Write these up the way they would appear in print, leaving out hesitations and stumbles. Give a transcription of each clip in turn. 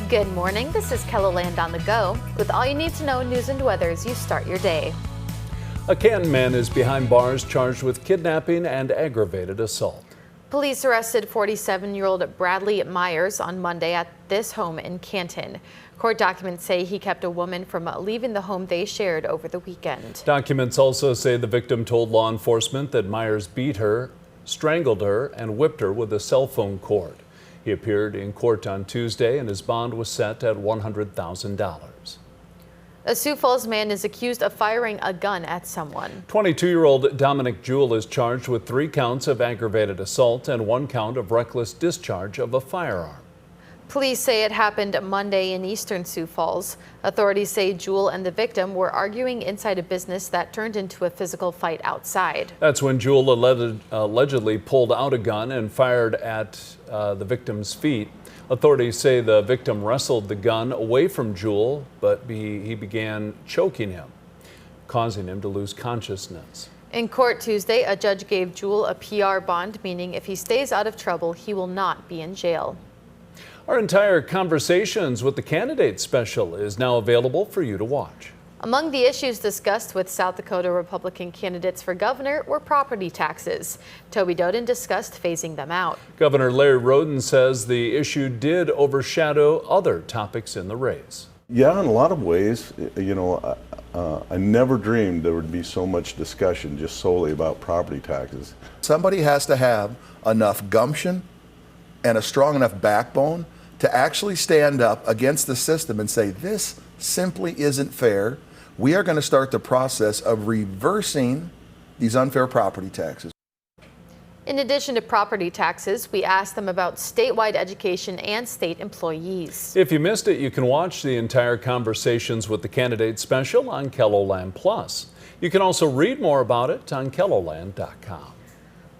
Good morning, this is KELOLAND on the go. With all you need to know news and weather as you start your day. A Canton man is behind bars charged with kidnapping and aggravated assault. Police arrested 47-year-old Bradley Myers on Monday at this home in Canton. Court documents say he kept a woman from leaving the home they shared over the weekend. Documents also say the victim told law enforcement that Myers beat her, strangled her, and whipped her with a cell phone cord. He appeared in court on Tuesday and his bond was set at $100,000. A Sioux Falls man is accused of firing a gun at someone. 22-year-old Dominic Jewell is charged with 3 counts of aggravated assault and 1 count of reckless discharge of a firearm. Police say it happened Monday in eastern Sioux Falls. Authorities say Jewell and the victim were arguing inside a business that turned into a physical fight outside. That's when Jewell allegedly pulled out a gun and fired at the victim's feet. Authorities say the victim wrestled the gun away from Jewell, but he began choking him, causing him to lose consciousness. In court Tuesday, a judge gave Jewell a PR bond, meaning if he stays out of trouble, he will not be in jail. Our entire Conversations with the Candidates special is now available for you to watch. Among the issues discussed with South Dakota Republican candidates for governor were property taxes. Toby Doden discussed phasing them out. Governor Larry Roden says the issue did overshadow other topics in the race. Yeah, in a lot of ways, you know, I never dreamed there would be so much discussion just solely about property taxes. Somebody has to have enough gumption and a strong enough backbone to actually stand up against the system and say, this simply isn't fair. We are going to start the process of reversing these unfair property taxes. In addition to property taxes, we asked them about statewide education and state employees. If you missed it, you can watch the entire Conversations with the Candidates special on KELOLAND Plus. You can also read more about it on KELOLAND.com.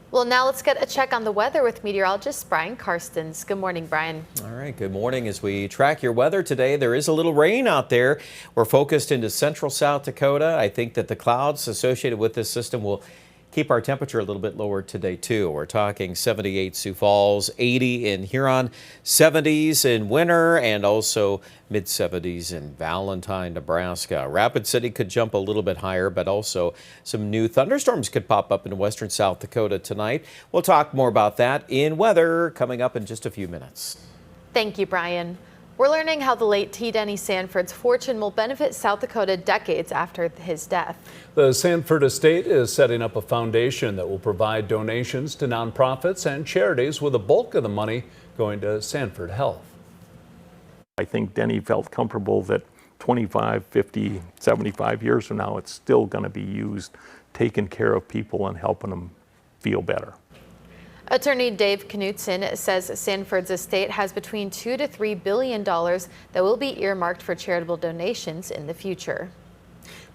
Well, now let's get a check on the weather with meteorologist Brian Karstens. Good morning, Brian. All right, good morning. As we track your weather today, there is a little rain out there. We're focused into central South Dakota. I think that the clouds associated with this system will keep our temperature a little bit lower today, too. We're talking 78 Sioux Falls, 80 in Huron, 70s in Winter, and also mid-70s in Valentine, Nebraska. Rapid City could jump a little bit higher, but also some new thunderstorms could pop up in western South Dakota tonight. We'll talk more about that in weather coming up in just a few minutes. Thank you, Brian. We're learning how the late T. Denny Sanford's fortune will benefit South Dakota decades after his death. The Sanford estate is setting up a foundation that will provide donations to nonprofits and charities, with a bulk of the money going to Sanford Health. I think Denny felt comfortable that 25, 50, 75 years from now, it's still going to be used, taking care of people and helping them feel better. Attorney Dave Knutson says Sanford's estate has between $2 to $3 billion that will be earmarked for charitable donations in the future.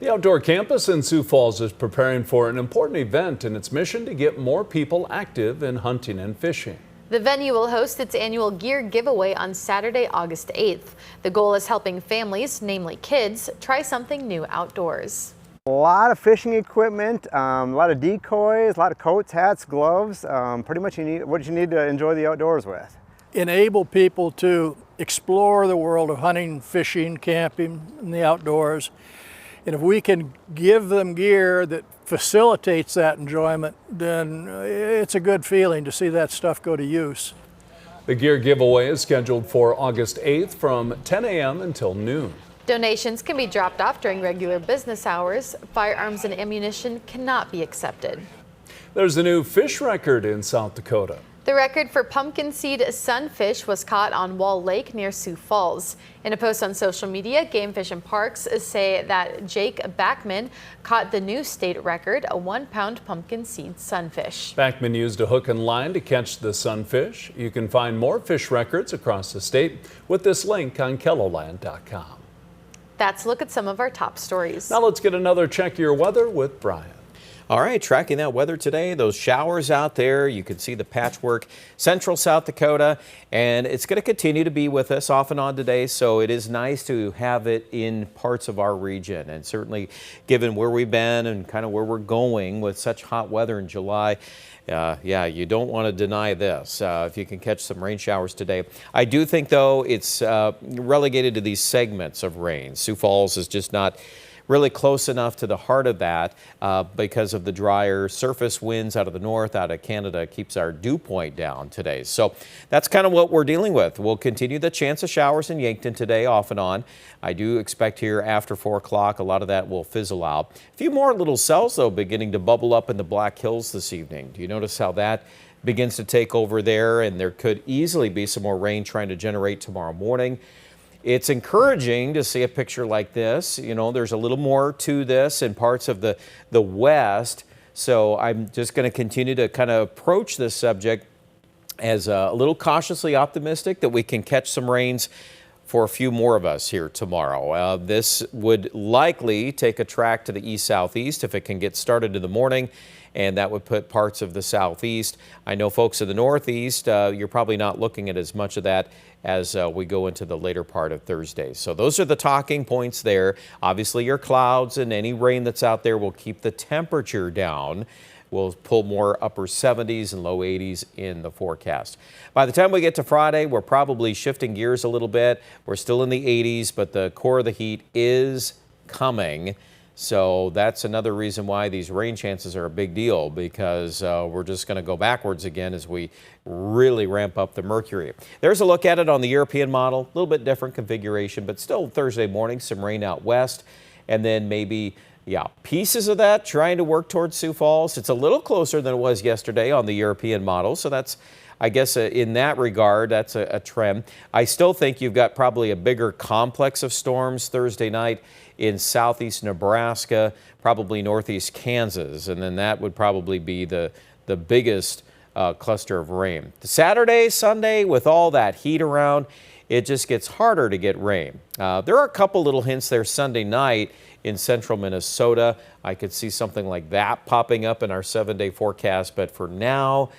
The outdoor campus in Sioux Falls is preparing for an important event in its mission to get more people active in hunting and fishing. The venue will host its annual gear giveaway on Saturday, August 8th. The goal is helping families, namely kids, try something new outdoors. A lot of fishing equipment, a lot of decoys, a lot of coats, hats, gloves, pretty much what you need to enjoy the outdoors with. Enable people to explore the world of hunting, fishing, camping, and the outdoors. And if we can give them gear that facilitates that enjoyment, then it's a good feeling to see that stuff go to use. The gear giveaway is scheduled for August 8th from 10 a.m. until noon. Donations can be dropped off during regular business hours. Firearms and ammunition cannot be accepted. There's a new fish record in South Dakota. The record for pumpkin seed sunfish was caught on Wall Lake near Sioux Falls. In a post on social media, Game Fish and Parks say that Jake Backman caught the new state record, a 1-pound pumpkin seed sunfish. Backman used a hook and line to catch the sunfish. You can find more fish records across the state with this link on KELOLAND.com. That's a look at some of our top stories. Now let's get another check of your weather with Brian. All right, tracking that weather today, those showers out there, you can see the patchwork, central South Dakota, and it's going to continue to be with us off and on today, so it is nice to have it in parts of our region. And certainly given where we've been and kind of where we're going with such hot weather in July, yeah, you don't want to deny this if you can catch some rain showers today. I do think, though, it's relegated to these segments of rain. Sioux Falls is just not really close enough to the heart of that because of the drier surface winds out of the north, out of Canada, keeps our dew point down today. So that's kind of what we're dealing with. We'll continue the chance of showers in Yankton today off and on. I do expect here after 4 o'clock a lot of that will fizzle out. A few more little cells, though, beginning to bubble up in the Black Hills this evening. Do you notice how that begins to take over there? And there could easily be some more rain trying to generate tomorrow morning. It's encouraging to see a picture like this. You know, there's a little more to this in parts of the west. So I'm just going to continue to kind of approach this subject as a little cautiously optimistic that we can catch some rains for a few more of us here tomorrow. This would likely take a track to the east-southeast if it can get started in the morning, and that would put parts of the southeast. I know folks in the northeast, you're probably not looking at as much of that as we go into the later part of Thursday. So those are the talking points there. Obviously your clouds and any rain that's out there will keep the temperature down. We'll pull more upper 70s and low 80s in the forecast. By the time we get to Friday, we're probably shifting gears a little bit. We're still in the 80s, but the core of the heat is coming. So that's another reason why these rain chances are a big deal, because we're just going to go backwards again as we really ramp up the mercury. There's a look at it on the European model, a little bit different configuration, but still Thursday morning, some rain out west, and then maybe, yeah, pieces of that trying to work towards Sioux Falls. It's a little closer than it was yesterday on the European model, so that's, I guess, in that regard, that's a trend. I still think you've got probably a bigger complex of storms Thursday night in southeast Nebraska, probably northeast Kansas, and then that would probably be the biggest cluster of rain. Saturday, Sunday, with all that heat around, it just gets harder to get rain. There are a couple little hints there Sunday night in central Minnesota. I could see something like that popping up in our 7-day forecast, but for now,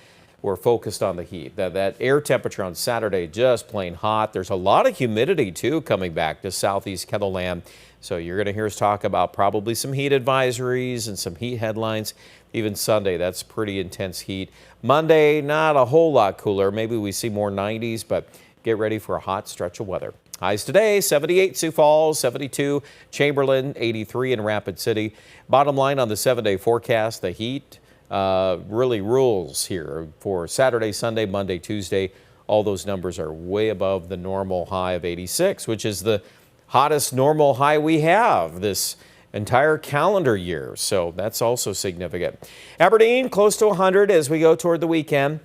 we're focused on the heat. That air temperature on Saturday, just plain hot. There's a lot of humidity, too, coming back to southeast Kettleland. So you're going to hear us talk about probably some heat advisories and some heat headlines. Even Sunday, that's pretty intense heat. Monday, not a whole lot cooler. Maybe we see more 90s, but get ready for a hot stretch of weather. Highs today, 78 Sioux Falls, 72 Chamberlain, 83 in Rapid City. Bottom line on the 7-day forecast, the heat really rules here for Saturday, Sunday, Monday, Tuesday. All those numbers are way above the normal high of 86, which is the hottest normal high we have this entire calendar year. So that's also significant. Aberdeen, close to 100 as we go toward the weekend.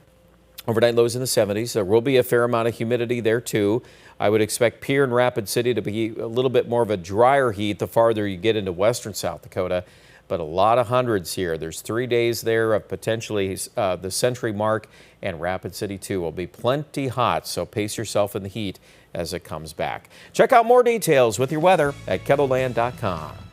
Overnight lows in the 70s. There will be a fair amount of humidity there, too. I would expect Pierre and Rapid City to be a little bit more of a drier heat the farther you get into western South Dakota. But a lot of hundreds here. There's 3 days there of potentially the century mark, and Rapid City, too, will be plenty hot. So pace yourself in the heat as it comes back. Check out more details with your weather at kettleland.com.